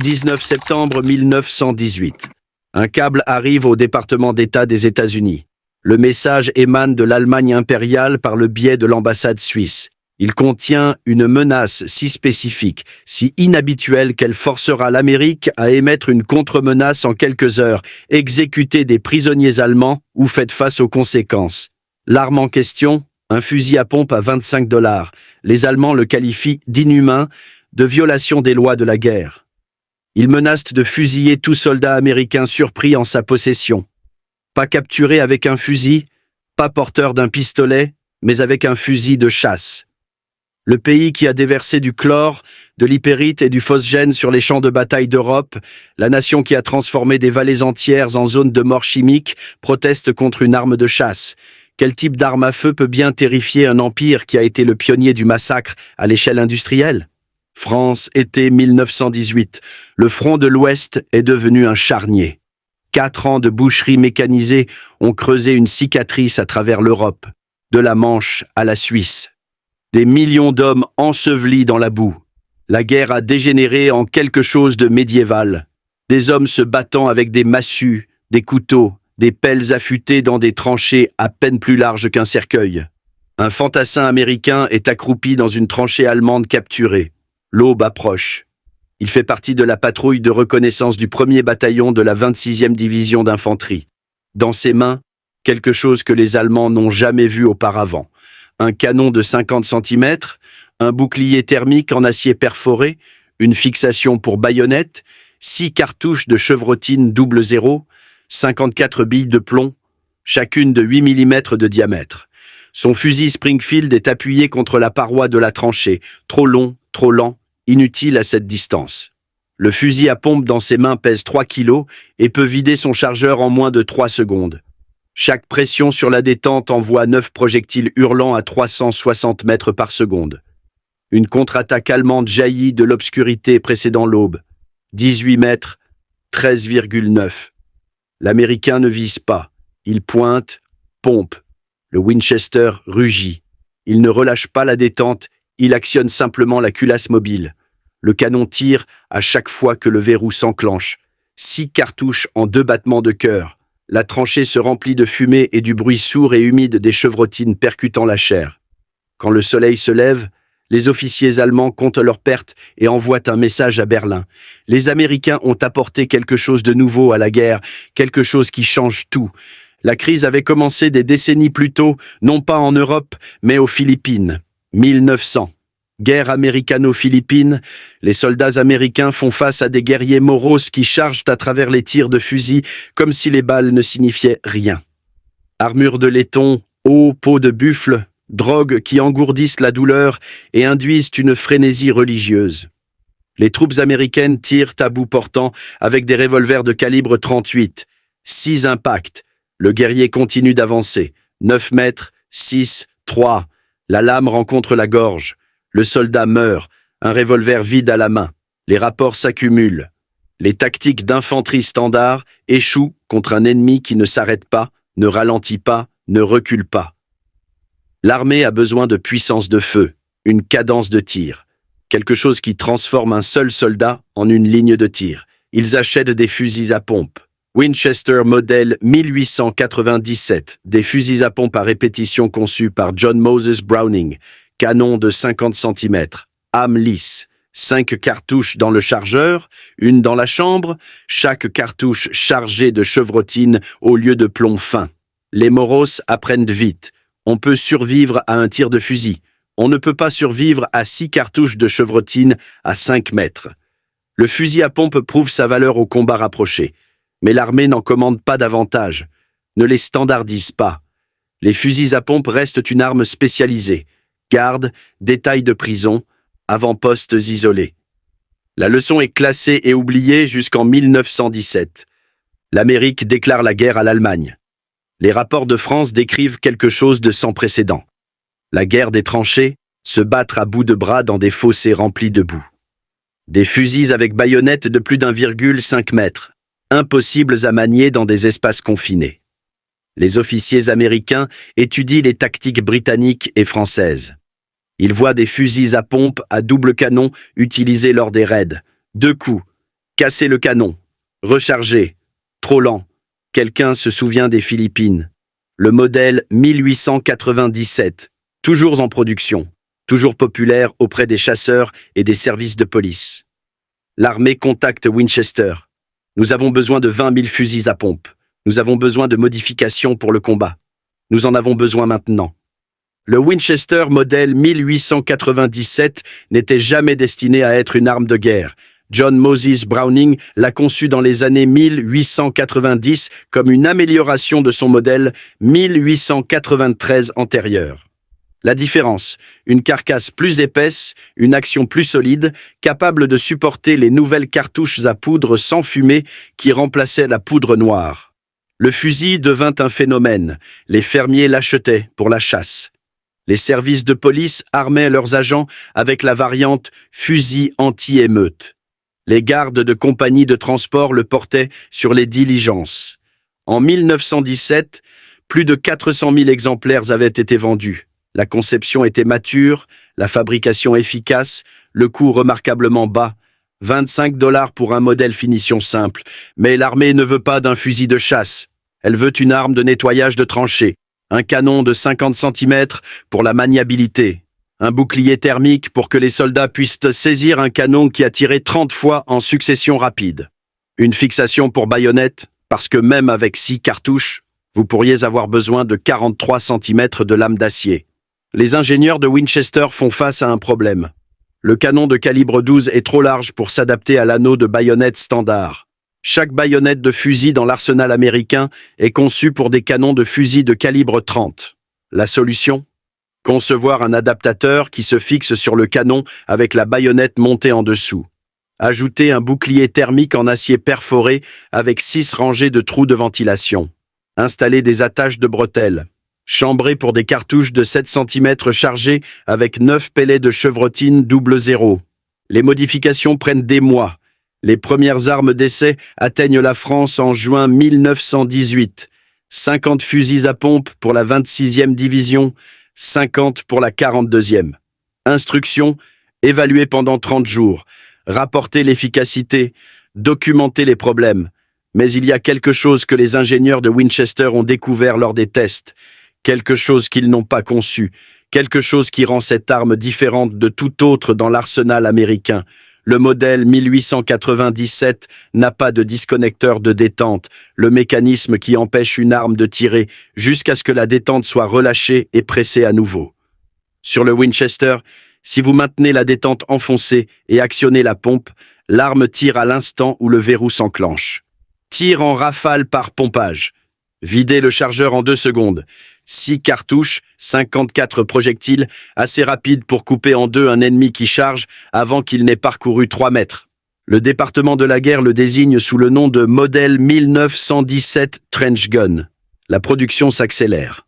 19 septembre 1918. Un câble arrive au département d'État des États-Unis. Le message émane de l'Allemagne impériale par le biais de l'ambassade suisse. Il contient une menace si spécifique, si inhabituelle qu'elle forcera l'Amérique à émettre une contre-menace en quelques heures, exécuter des prisonniers allemands ou faites face aux conséquences. L'arme en question, un fusil à pompe à $25. Les Allemands le qualifient d'inhumain, de violation des lois de la guerre. Ils menacent de fusiller tout soldat américain surpris en sa possession. Pas capturé avec un fusil, pas porteur d'un pistolet, mais avec un fusil de chasse. Le pays qui a déversé du chlore, de l'hypérite et du phosgène sur les champs de bataille d'Europe, la nation qui a transformé des vallées entières en zones de mort chimique, proteste contre une arme de chasse. Quel type d'arme à feu peut bien terrifier un empire qui a été le pionnier du massacre à l'échelle industrielle ? France, été 1918. Le front de l'Ouest est devenu un charnier. 4 ans de boucherie mécanisée ont creusé une cicatrice à travers l'Europe, de la Manche à la Suisse. Des millions d'hommes ensevelis dans la boue. La guerre a dégénéré en quelque chose de médiéval. Des hommes se battant avec des massues, des couteaux, des pelles affûtées dans des tranchées à peine plus larges qu'un cercueil. Un fantassin américain est accroupi dans une tranchée allemande capturée. L'aube approche. Il fait partie de la patrouille de reconnaissance du 1er bataillon de la 26e division d'infanterie. Dans ses mains, quelque chose que les Allemands n'ont jamais vu auparavant. Un canon de 50 cm, un bouclier thermique en acier perforé, une fixation pour baïonnette, 6 cartouches de chevrotine double zéro, 54 billes de plomb, chacune de 8 mm de diamètre. Son fusil Springfield est appuyé contre la paroi de la tranchée, trop long, trop lent, inutile à cette distance. Le fusil à pompe dans ses mains pèse 3 kilos et peut vider son chargeur en moins de 3 secondes. Chaque pression sur la détente envoie 9 projectiles hurlants à 360 mètres par seconde. Une contre-attaque allemande jaillit de l'obscurité précédant l'aube. 18 mètres, 13,9. L'Américain ne vise pas. Il pointe, pompe. Le Winchester rugit. Il ne relâche pas la détente. Il actionne simplement la culasse mobile. Le canon tire à chaque fois que le verrou s'enclenche. 6 cartouches en 2 battements de cœur. La tranchée se remplit de fumée et du bruit sourd et humide des chevrotines percutant la chair. Quand le soleil se lève, les officiers allemands comptent leurs pertes et envoient un message à Berlin. Les Américains ont apporté quelque chose de nouveau à la guerre, quelque chose qui change tout. La crise avait commencé des décennies plus tôt, non pas en Europe, mais aux Philippines. 1900. Guerre américano-philippine, les soldats américains font face à des guerriers moroses qui chargent à travers les tirs de fusil comme si les balles ne signifiaient rien. Armure de laiton, eau, peau de buffle, drogues qui engourdissent la douleur et induisent une frénésie religieuse. Les troupes américaines tirent à bout portant avec des revolvers de calibre 38. 6 impacts. Le guerrier continue d'avancer. 9 mètres, 6, 3. La lame rencontre la gorge. Le soldat meurt, un revolver vide à la main. Les rapports s'accumulent. Les tactiques d'infanterie standard échouent contre un ennemi qui ne s'arrête pas, ne ralentit pas, ne recule pas. L'armée a besoin de puissance de feu, une cadence de tir. Quelque chose qui transforme un seul soldat en une ligne de tir. Ils achètent des fusils à pompe. Winchester modèle 1897, des fusils à pompe à répétition conçus par John Moses Browning, canon de 50 cm, âme lisse, 5 cartouches dans le chargeur, une dans la chambre, chaque cartouche chargée de chevrotine au lieu de plomb fin. Les moros apprennent vite. On peut survivre à un tir de fusil. On ne peut pas survivre à 6 cartouches de chevrotine à 5 mètres. Le fusil à pompe prouve sa valeur au combat rapproché. Mais l'armée n'en commande pas davantage, ne les standardise pas. Les fusils à pompe restent une arme spécialisée. Garde, détail de prison, avant-postes isolés. La leçon est classée et oubliée jusqu'en 1917. L'Amérique déclare la guerre à l'Allemagne. Les rapports de France décrivent quelque chose de sans précédent. La guerre des tranchées, se battre à bout de bras dans des fossés remplis de boue. Des fusils avec baïonnettes de plus d'1,5 mètre. Impossibles à manier dans des espaces confinés. Les officiers américains étudient les tactiques britanniques et françaises. Ils voient des fusils à pompe à double canon utilisés lors des raids. 2 coups. Casser le canon. Recharger. Trop lent. Quelqu'un se souvient des Philippines. Le modèle 1897. Toujours en production. Toujours populaire auprès des chasseurs et des services de police. L'armée contacte Winchester. Nous avons besoin de 20 000 fusils à pompe. Nous avons besoin de modifications pour le combat. Nous en avons besoin maintenant. Le Winchester modèle 1897 n'était jamais destiné à être une arme de guerre. John Moses Browning l'a conçu dans les années 1890 comme une amélioration de son modèle 1893 antérieur. La différence, une carcasse plus épaisse, une action plus solide, capable de supporter les nouvelles cartouches à poudre sans fumée qui remplaçaient la poudre noire. Le fusil devint un phénomène. Les fermiers l'achetaient pour la chasse. Les services de police armaient leurs agents avec la variante fusil anti-émeute. Les gardes de compagnies de transport le portaient sur les diligences. En 1917, plus de 400 000 exemplaires avaient été vendus. La conception était mature, la fabrication efficace, le coût remarquablement bas. 25 $ pour un modèle finition simple. Mais l'armée ne veut pas d'un fusil de chasse. Elle veut une arme de nettoyage de tranchées. Un canon de 50 cm pour la maniabilité. Un bouclier thermique pour que les soldats puissent saisir un canon qui a tiré 30 fois en succession rapide. Une fixation pour baïonnette, parce que même avec 6 cartouches, vous pourriez avoir besoin de 43 cm de lame d'acier. Les ingénieurs de Winchester font face à un problème. Le canon de calibre 12 est trop large pour s'adapter à l'anneau de baïonnette standard. Chaque baïonnette de fusil dans l'arsenal américain est conçue pour des canons de fusil de calibre 30. La solution ? Concevoir un adaptateur qui se fixe sur le canon avec la baïonnette montée en dessous. Ajouter un bouclier thermique en acier perforé avec 6 rangées de trous de ventilation. Installer des attaches de bretelles. Chambrer pour des cartouches de 7 cm chargées avec 9 pellets de chevrotine 00. Les modifications prennent des mois. Les premières armes d'essai atteignent la France en juin 1918. 50 fusils à pompe pour la 26e division, 50 pour la 42e. Instructions, évaluer pendant 30 jours, rapporter l'efficacité, documenter les problèmes. Mais il y a quelque chose que les ingénieurs de Winchester ont découvert lors des tests, quelque chose qu'ils n'ont pas conçu, quelque chose qui rend cette arme différente de tout autre dans l'arsenal américain. Le modèle 1897 n'a pas de disconnecteur de détente, le mécanisme qui empêche une arme de tirer jusqu'à ce que la détente soit relâchée et pressée à nouveau. Sur le Winchester, si vous maintenez la détente enfoncée et actionnez la pompe, l'arme tire à l'instant où le verrou s'enclenche. Tir en rafale par pompage. Videz le chargeur en 2 secondes. 6 cartouches, 54 projectiles, assez rapides pour couper en deux un ennemi qui charge avant qu'il n'ait parcouru 3 mètres. Le département de la guerre le désigne sous le nom de modèle 1917 Trench Gun. La production s'accélère.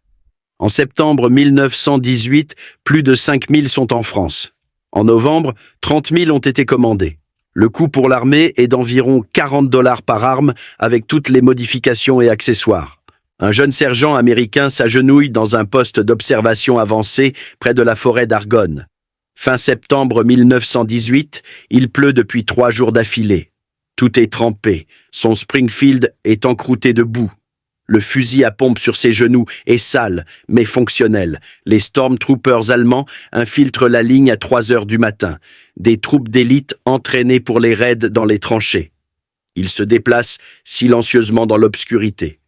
En septembre 1918, plus de 5000 sont en France. En novembre, 30 000 ont été commandés. Le coût pour l'armée est d'environ 40 $ par arme avec toutes les modifications et accessoires. Un jeune sergent américain s'agenouille dans un poste d'observation avancé près de la forêt d'Argonne. Fin septembre 1918, il pleut depuis 3 jours d'affilée. Tout est trempé, son Springfield est encrouté de boue. Le fusil à pompe sur ses genoux est sale, mais fonctionnel. Les Stormtroopers allemands infiltrent la ligne à 3 heures du matin. Des troupes d'élite entraînées pour les raids dans les tranchées. Ils se déplacent silencieusement dans l'obscurité.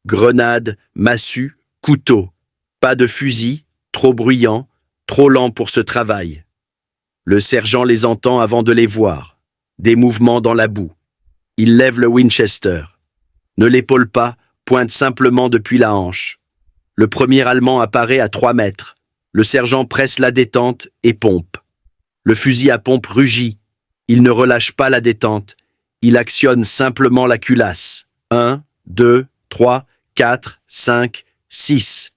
Grenades, massues, couteaux. Pas de fusil, trop bruyant, trop lent pour ce travail. Le sergent les entend avant de les voir. Des mouvements dans la boue. Il lève le Winchester. Ne l'épaule pas, pointe simplement depuis la hanche. Le premier Allemand apparaît à 3 mètres. Le sergent presse la détente et pompe. Le fusil à pompe rugit. Il ne relâche pas la détente. Il actionne simplement la culasse. 1, 2, 3, 4, 5, 6.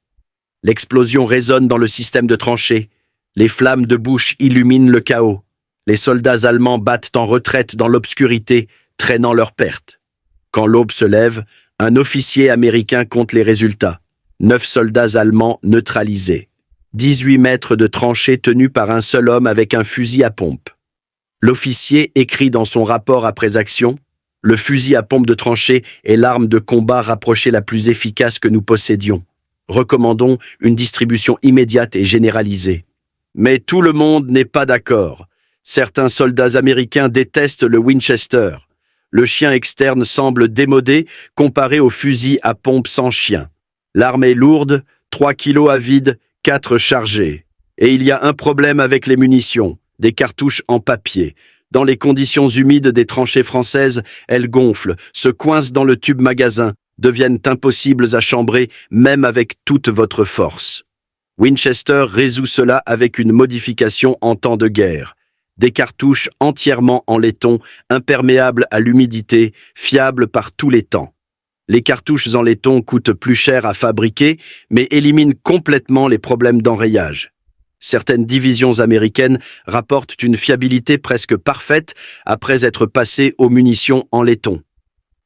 L'explosion résonne dans le système de tranchées. Les flammes de bouche illuminent le chaos. Les soldats allemands battent en retraite dans l'obscurité, traînant leurs pertes. Quand l'aube se lève, un officier américain compte les résultats. 9 soldats allemands neutralisés. 18 mètres de tranchées tenues par un seul homme avec un fusil à pompe. L'officier écrit dans son rapport après action: « Le fusil à pompe de tranchée est l'arme de combat rapprochée la plus efficace que nous possédions. Recommandons une distribution immédiate et généralisée. » Mais tout le monde n'est pas d'accord. Certains soldats américains détestent le Winchester. Le chien externe semble démodé comparé au fusil à pompe sans chien. L'arme est lourde, 3 kilos à vide, 4 chargés. Et il y a un problème avec les munitions, des cartouches en papier. Dans les conditions humides des tranchées françaises, elles gonflent, se coincent dans le tube magasin, deviennent impossibles à chambrer même avec toute votre force. Winchester résout cela avec une modification en temps de guerre. Des cartouches entièrement en laiton, imperméables à l'humidité, fiables par tous les temps. Les cartouches en laiton coûtent plus cher à fabriquer, mais éliminent complètement les problèmes d'enrayage. Certaines divisions américaines rapportent une fiabilité presque parfaite après être passées aux munitions en laiton.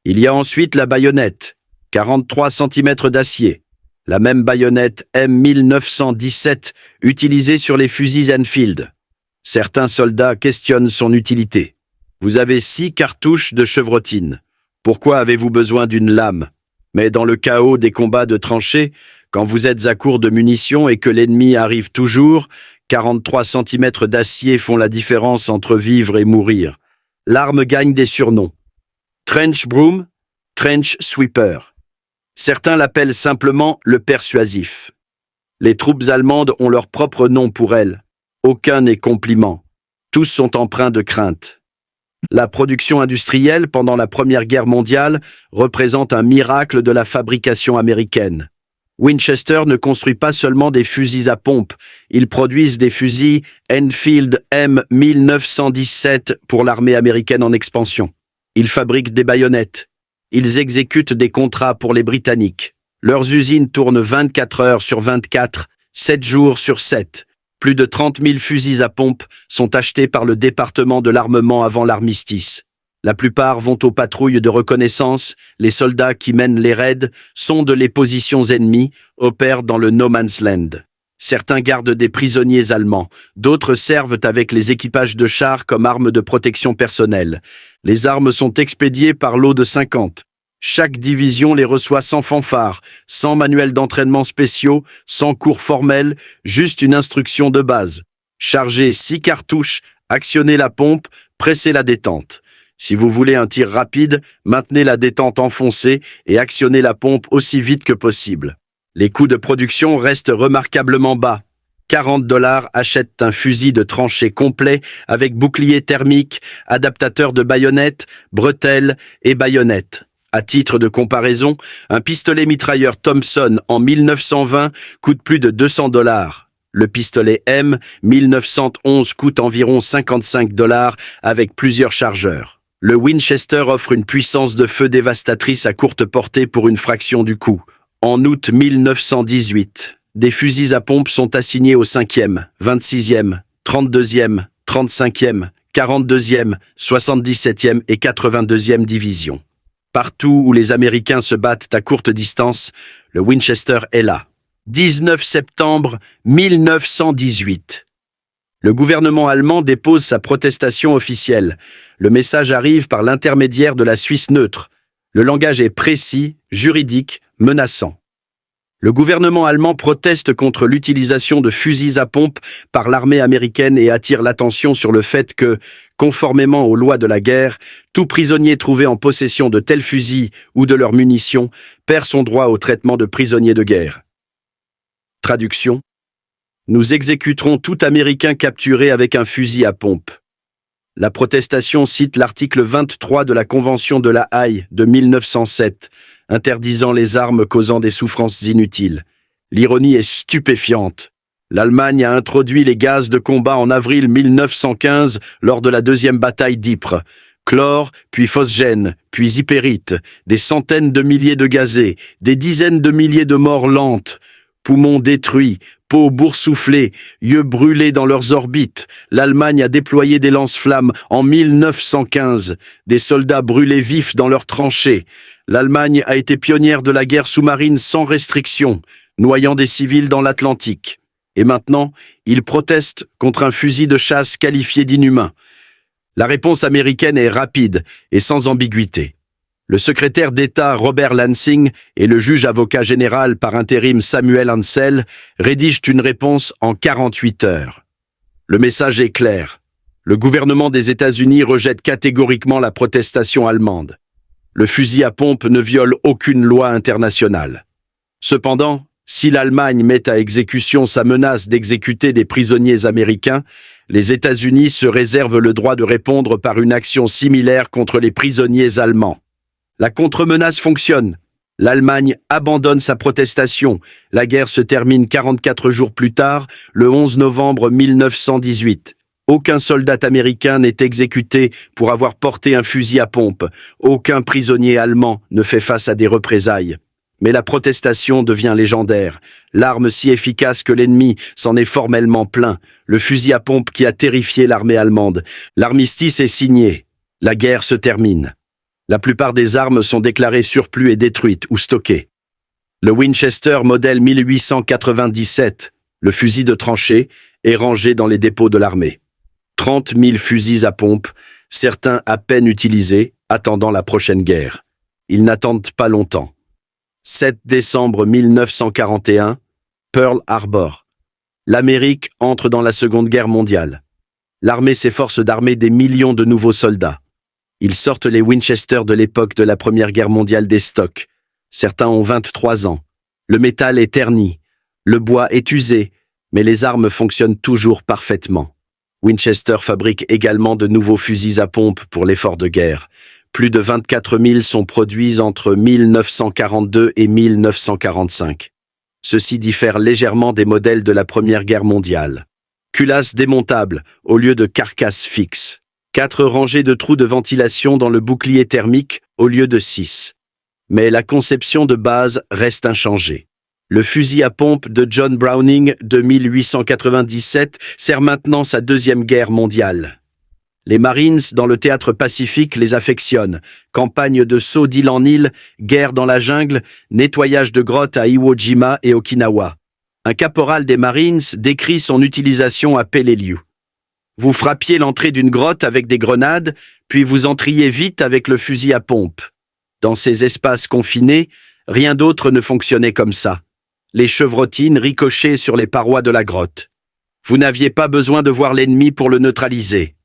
Il y a ensuite la baïonnette, 43 cm d'acier. La même baïonnette M1917 utilisée sur les fusils Enfield. Certains soldats questionnent son utilité. Vous avez 6 cartouches de chevrotine. Pourquoi avez-vous besoin d'une lame? Mais dans le chaos des combats de tranchées, quand vous êtes à court de munitions et que l'ennemi arrive toujours, 43 cm d'acier font la différence entre vivre et mourir. L'arme gagne des surnoms. Trench Broom, Trench Sweeper. Certains l'appellent simplement le persuasif. Les troupes allemandes ont leur propre nom pour elle. Aucun n'est compliment. Tous sont empreints de crainte. La production industrielle pendant la Première Guerre mondiale représente un miracle de la fabrication américaine. Winchester ne construit pas seulement des fusils à pompe, ils produisent des fusils Enfield M1917 pour l'armée américaine en expansion. Ils fabriquent des baïonnettes. Ils exécutent des contrats pour les Britanniques. Leurs usines tournent 24 heures sur 24, 7 jours sur 7. Plus de 30 000 fusils à pompe sont achetés par le département de l'armement avant l'armistice. La plupart vont aux patrouilles de reconnaissance, les soldats qui mènent les raids sondent les positions ennemies, opèrent dans le no man's land. Certains gardent des prisonniers allemands, d'autres servent avec les équipages de chars comme armes de protection personnelle. Les armes sont expédiées par lots de 50. Chaque division les reçoit sans fanfare, sans manuel d'entraînement spéciaux, sans cours formels, juste une instruction de base. Chargez 6 cartouches, actionnez la pompe, pressez la détente. Si vous voulez un tir rapide, maintenez la détente enfoncée et actionnez la pompe aussi vite que possible. Les coûts de production restent remarquablement bas. 40 $ achètent un fusil de tranchée complet avec bouclier thermique, adaptateur de baïonnette, bretelles et baïonnette. À titre de comparaison, un pistolet mitrailleur Thompson en 1920 coûte plus de 200 $. Le pistolet M 1911 coûte environ 55 $ avec plusieurs chargeurs. Le Winchester offre une puissance de feu dévastatrice à courte portée pour une fraction du coût. En août 1918, des fusils à pompe sont assignés aux 5e, 26e, 32e, 35e, 42e, 77e et 82e divisions. Partout où les Américains se battent à courte distance, le Winchester est là. 19 septembre 1918. Le gouvernement allemand dépose sa protestation officielle. Le message arrive par l'intermédiaire de la Suisse neutre. Le langage est précis, juridique, menaçant. Le gouvernement allemand proteste contre l'utilisation de fusils à pompe par l'armée américaine et attire l'attention sur le fait que, conformément aux lois de la guerre, tout prisonnier trouvé en possession de tels fusils ou de leurs munitions perd son droit au traitement de prisonnier de guerre. Traduction. Nous exécuterons tout Américain capturé avec un fusil à pompe. La protestation cite l'article 23 de la Convention de La Haye de 1907, interdisant les armes causant des souffrances inutiles. L'ironie est stupéfiante. L'Allemagne a introduit les gaz de combat en avril 1915 lors de la deuxième bataille d'Ypres. Chlore, puis phosgène, puis hypérite, des centaines de milliers de gazés, des dizaines de milliers de morts lentes. Poumons détruits, peau boursouflée, yeux brûlés dans leurs orbites, l'Allemagne a déployé des lance-flammes en 1915, des soldats brûlés vifs dans leurs tranchées. L'Allemagne a été pionnière de la guerre sous-marine sans restriction, noyant des civils dans l'Atlantique. Et maintenant, ils protestent contre un fusil de chasse qualifié d'inhumain. La réponse américaine est rapide et sans ambiguïté. Le secrétaire d'État Robert Lansing et le juge avocat général par intérim Samuel Ansel rédigent une réponse en 48 heures. Le message est clair. Le gouvernement des États-Unis rejette catégoriquement la protestation allemande. Le fusil à pompe ne viole aucune loi internationale. Cependant, si l'Allemagne met à exécution sa menace d'exécuter des prisonniers américains, les États-Unis se réservent le droit de répondre par une action similaire contre les prisonniers allemands. La contre-menace fonctionne. L'Allemagne abandonne sa protestation. La guerre se termine 44 jours plus tard, le 11 novembre 1918. Aucun soldat américain n'est exécuté pour avoir porté un fusil à pompe. Aucun prisonnier allemand ne fait face à des représailles. Mais la protestation devient légendaire. L'arme si efficace que l'ennemi s'en est formellement plaint. Le fusil à pompe qui a terrifié l'armée allemande. L'armistice est signé. La guerre se termine. La plupart des armes sont déclarées surplus et détruites ou stockées. Le Winchester modèle 1897, le fusil de tranchée, est rangé dans les dépôts de l'armée. 30 000 fusils à pompe, certains à peine utilisés, attendant la prochaine guerre. Ils n'attendent pas longtemps. 7 décembre 1941, Pearl Harbor. L'Amérique entre dans la Seconde Guerre mondiale. L'armée s'efforce d'armer des millions de nouveaux soldats. Ils sortent les Winchester de l'époque de la Première Guerre mondiale des stocks. Certains ont 23 ans. Le métal est terni. Le bois est usé, mais les armes fonctionnent toujours parfaitement. Winchester fabrique également de nouveaux fusils à pompe pour l'effort de guerre. Plus de 24 000 sont produits entre 1942 et 1945. Ceux-ci diffèrent légèrement des modèles de la Première Guerre mondiale. Culasse démontable au lieu de carcasse fixe. 4 rangées de trous de ventilation dans le bouclier thermique au lieu de 6. Mais la conception de base reste inchangée. Le fusil à pompe de John Browning de 1897 sert maintenant sa Deuxième Guerre mondiale. Les Marines dans le théâtre Pacifique les affectionnent. Campagne de saut d'île en île, guerre dans la jungle, nettoyage de grottes à Iwo Jima et Okinawa. Un caporal des Marines décrit son utilisation à Peleliu. Vous frappiez l'entrée d'une grotte avec des grenades, puis vous entriez vite avec le fusil à pompe. Dans ces espaces confinés, rien d'autre ne fonctionnait comme ça. Les chevrotines ricochaient sur les parois de la grotte. Vous n'aviez pas besoin de voir l'ennemi pour le neutraliser.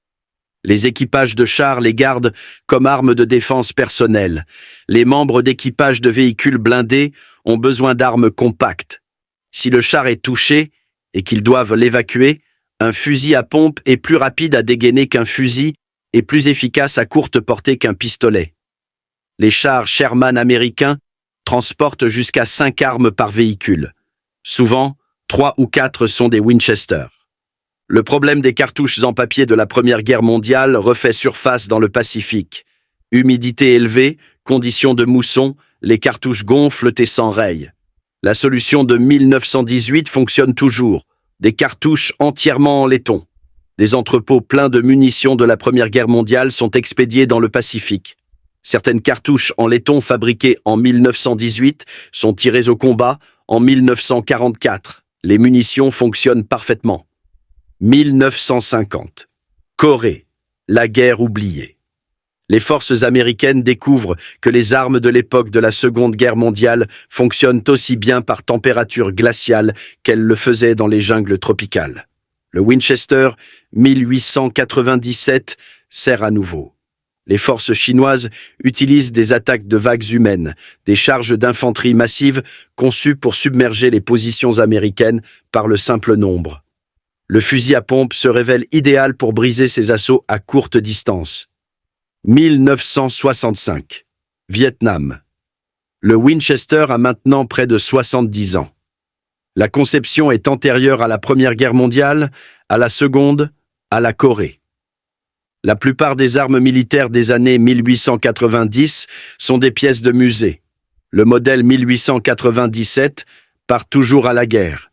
Les équipages de chars les gardent comme armes de défense personnelle. Les membres d'équipage de véhicules blindés ont besoin d'armes compactes. Si le char est touché et qu'ils doivent l'évacuer, un fusil à pompe est plus rapide à dégainer qu'un fusil et plus efficace à courte portée qu'un pistolet. Les chars Sherman américains transportent jusqu'à 5 armes par véhicule. Souvent, 3 ou 4 sont des Winchester. Le problème des cartouches en papier de la Première Guerre mondiale refait surface dans le Pacifique. Humidité élevée, conditions de mousson, les cartouches gonflent et s'enrayent. La solution de 1918 fonctionne toujours. Des cartouches entièrement en laiton. Des entrepôts pleins de munitions de la Première Guerre mondiale sont expédiés dans le Pacifique. Certaines cartouches en laiton fabriquées en 1918 sont tirées au combat en 1944. Les munitions fonctionnent parfaitement. 1950. Corée. La guerre oubliée. Les forces américaines découvrent que les armes de l'époque de la Seconde Guerre mondiale fonctionnent aussi bien par température glaciale qu'elles le faisaient dans les jungles tropicales. Le Winchester 1897 sert à nouveau. Les forces chinoises utilisent des attaques de vagues humaines, des charges d'infanterie massives conçues pour submerger les positions américaines par le simple nombre. Le fusil à pompe se révèle idéal pour briser ces assauts à courte distance. 1965. Vietnam. Le Winchester a maintenant près de 70 ans. La conception est antérieure à la Première Guerre mondiale, à la Seconde, à la Corée. La plupart des armes militaires des années 1890 sont des pièces de musée. Le modèle 1897 part toujours à la guerre.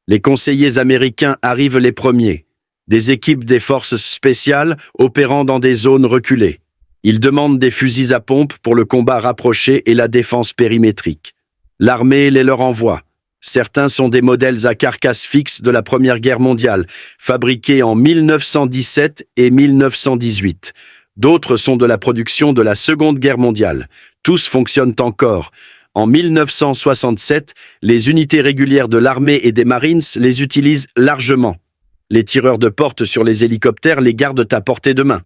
Les conseillers américains arrivent les premiers, des équipes des forces spéciales opérant dans des zones reculées. Ils demandent des fusils à pompe pour le combat rapproché et la défense périmétrique. L'armée les leur envoie. Certains sont des modèles à carcasse fixe de la Première Guerre mondiale, fabriqués en 1917 et 1918. D'autres sont de la production de la Seconde Guerre mondiale. Tous fonctionnent encore. En 1967, les unités régulières de l'armée et des Marines les utilisent largement. Les tireurs de porte sur les hélicoptères les gardent à portée de main.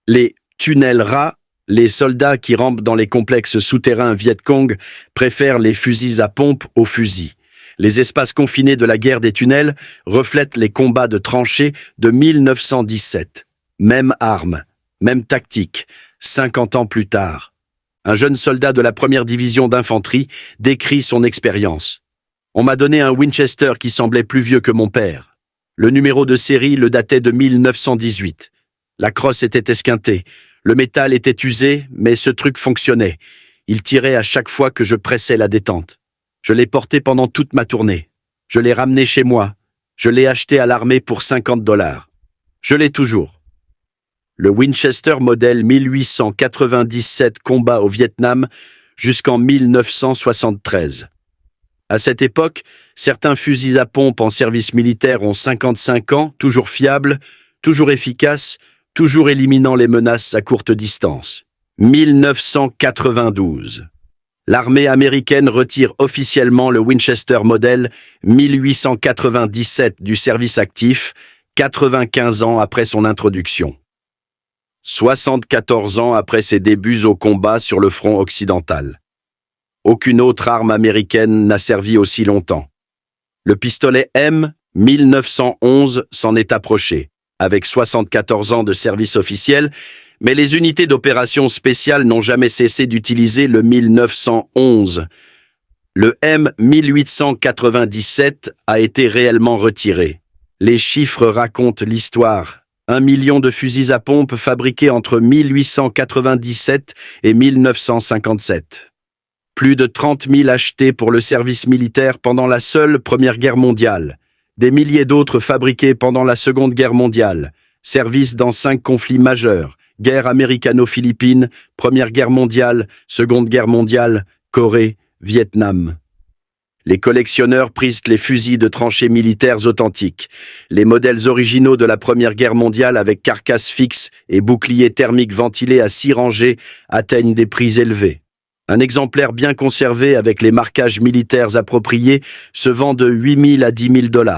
Les tunnels rats, les soldats qui rampent dans les complexes souterrains Viet Cong, préfèrent les fusils à pompe aux fusils. Les espaces confinés de la guerre des tunnels reflètent les combats de tranchées de 1917. Même arme, même tactique, 50 ans plus tard. Un jeune soldat de la première division d'infanterie décrit son expérience. On m'a donné un Winchester qui semblait plus vieux que mon père. Le numéro de série le datait de 1918. La crosse était esquintée. Le métal était usé, mais ce truc fonctionnait. Il tirait à chaque fois que je pressais la détente. Je l'ai porté pendant toute ma tournée. Je l'ai ramené chez moi. Je l'ai acheté à l'armée pour $50. Je l'ai toujours. Le Winchester modèle 1897 combat au Vietnam jusqu'en 1973. À cette époque, certains fusils à pompe en service militaire ont 55 ans, toujours fiables, toujours efficaces, toujours éliminant les menaces à courte distance. 1992. L'armée américaine retire officiellement le Winchester modèle 1897 du service actif, 95 ans après son introduction. 74 ans après ses débuts au combat sur le front occidental. Aucune autre arme américaine n'a servi aussi longtemps. Le pistolet M 1911 s'en est approché, avec 74 ans de service officiel, mais les unités d'opération spéciales n'ont jamais cessé d'utiliser le 1911. Le M 1897 a été réellement retiré. Les chiffres racontent l'histoire. 1 million de fusils à pompe fabriqués entre 1897 et 1957. Plus de 30 000 achetés pour le service militaire pendant la seule Première Guerre mondiale. Des milliers d'autres fabriqués pendant la Seconde Guerre mondiale. Service dans 5 conflits majeurs. Guerre américano-philippine, Première Guerre mondiale, Seconde Guerre mondiale, Corée, Vietnam. Les collectionneurs prisent les fusils de tranchées militaires authentiques. Les modèles originaux de la Première Guerre mondiale avec carcasse fixe et boucliers thermiques ventilés à 6 rangées atteignent des prix élevés. Un exemplaire bien conservé avec les marquages militaires appropriés se vend de 8 000 à 10 000 $.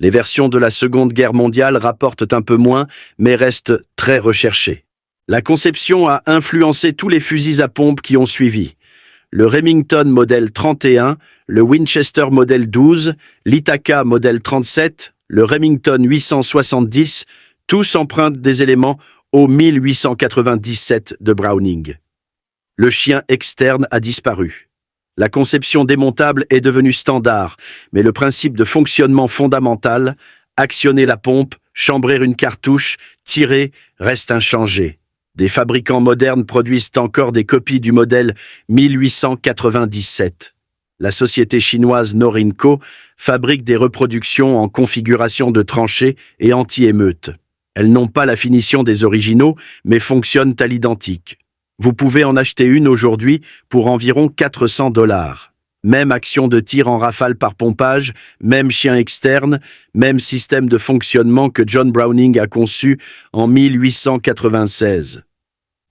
Les versions de la Seconde Guerre mondiale rapportent un peu moins, mais restent très recherchées. La conception a influencé tous les fusils à pompe qui ont suivi. Le Remington modèle 31, le Winchester modèle 12, l'Ithaca modèle 37, le Remington 870, tous empruntent des éléments au 1897 de Browning. Le chien externe a disparu. La conception démontable est devenue standard, mais le principe de fonctionnement fondamental, actionner la pompe, chambrer une cartouche, tirer, reste inchangé. Des fabricants modernes produisent encore des copies du modèle 1897. La société chinoise Norinco fabrique des reproductions en configuration de tranchée et anti-émeute. Elles n'ont pas la finition des originaux, mais fonctionnent à l'identique. Vous pouvez en acheter une aujourd'hui pour environ $400. Même action de tir en rafale par pompage, même chien externe, même système de fonctionnement que John Browning a conçu en 1896.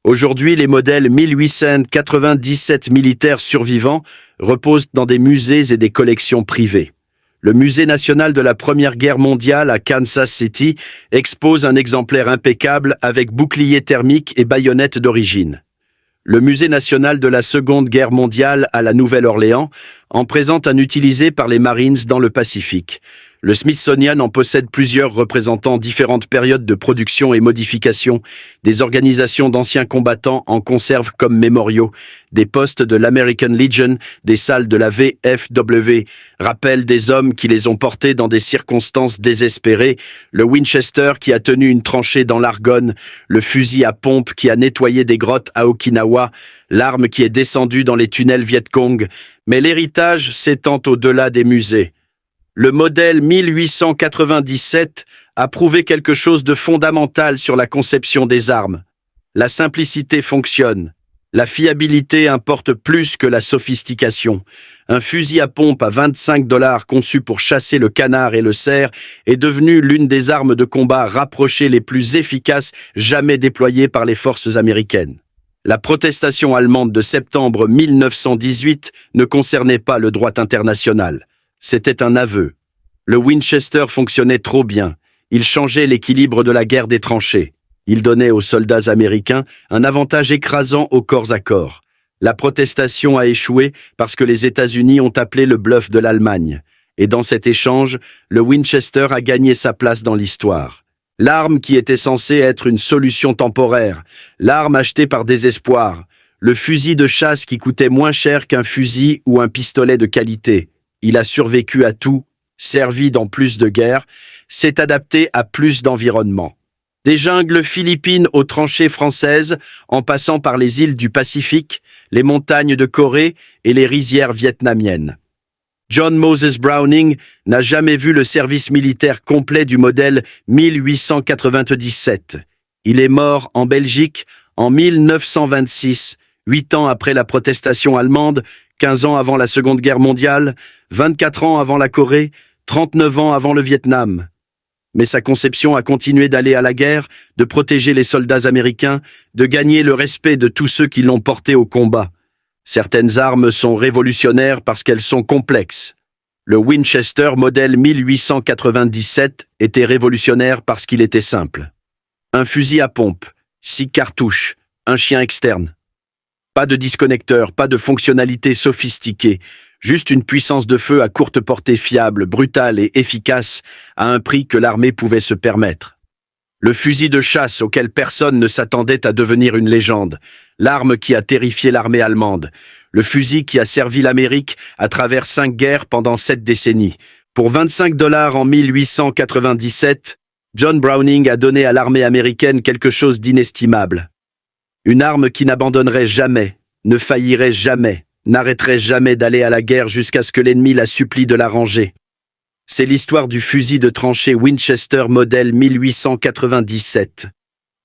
Aujourd'hui, les modèles 1897 militaires survivants reposent dans des musées et des collections privées. Le Musée national de la Première Guerre mondiale à Kansas City expose un exemplaire impeccable avec bouclier thermique et baïonnette d'origine. Le Musée national de la Seconde Guerre mondiale à la Nouvelle-Orléans en présente un utilisé par les Marines dans le Pacifique. Le Smithsonian en possède plusieurs représentant différentes périodes de production et modification. Des organisations d'anciens combattants en conservent comme mémoriaux. Des postes de l'American Legion, des salles de la VFW, rappellent des hommes qui les ont portés dans des circonstances désespérées. Le Winchester qui a tenu une tranchée dans l'Argonne, le fusil à pompe qui a nettoyé des grottes à Okinawa, l'arme qui est descendue dans les tunnels Viet Cong. Mais l'héritage s'étend au-delà des musées. Le modèle 1897 a prouvé quelque chose de fondamental sur la conception des armes. La simplicité fonctionne. La fiabilité importe plus que la sophistication. Un fusil à pompe à 25 $ conçu pour chasser le canard et le cerf est devenu l'une des armes de combat rapprochées les plus efficaces jamais déployées par les forces américaines. La protestation allemande de septembre 1918 ne concernait pas le droit international. C'était un aveu. Le Winchester fonctionnait trop bien. Il changeait l'équilibre de la guerre des tranchées. Il donnait aux soldats américains un avantage écrasant au corps à corps. La protestation a échoué parce que les États-Unis ont appelé le bluff de l'Allemagne. Et dans cet échange, le Winchester a gagné sa place dans l'histoire. L'arme qui était censée être une solution temporaire, l'arme achetée par désespoir, le fusil de chasse qui coûtait moins cher qu'un fusil ou un pistolet de qualité. Il a survécu à tout, servi dans plus de guerres, s'est adapté à plus d'environnements. Des jungles philippines aux tranchées françaises, en passant par les îles du Pacifique, les montagnes de Corée et les rizières vietnamiennes. John Moses Browning n'a jamais vu le service militaire complet du modèle 1897. Il est mort en Belgique en 1926, 8 ans après la protestation allemande, 15 ans avant la Seconde Guerre mondiale, 24 ans avant la Corée, 39 ans avant le Vietnam. Mais sa conception a continué d'aller à la guerre, de protéger les soldats américains, de gagner le respect de tous ceux qui l'ont porté au combat. Certaines armes sont révolutionnaires parce qu'elles sont complexes. Le Winchester modèle 1897 était révolutionnaire parce qu'il était simple. Un fusil à pompe, 6 cartouches, un chien externe. Pas de disconnecteur, pas de fonctionnalité sophistiquée, juste une puissance de feu à courte portée fiable, brutale et efficace, à un prix que l'armée pouvait se permettre. Le fusil de chasse auquel personne ne s'attendait à devenir une légende, l'arme qui a terrifié l'armée allemande, le fusil qui a servi l'Amérique à travers 5 guerres pendant 7 décennies. Pour 25 $ en 1897, John Browning a donné à l'armée américaine quelque chose d'inestimable. Une arme qui n'abandonnerait jamais, ne faillirait jamais, n'arrêterait jamais d'aller à la guerre jusqu'à ce que l'ennemi la supplie de la ranger. C'est l'histoire du fusil de tranchée Winchester modèle 1897.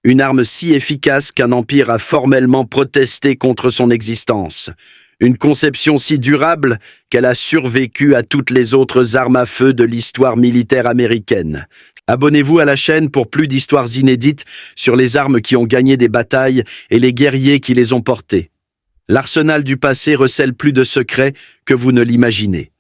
Une arme si efficace qu'un empire a formellement protesté contre son existence. Une conception si durable qu'elle a survécu à toutes les autres armes à feu de l'histoire militaire américaine. Abonnez-vous à la chaîne pour plus d'histoires inédites sur les armes qui ont gagné des batailles et les guerriers qui les ont portées. L'arsenal du passé recèle plus de secrets que vous ne l'imaginez.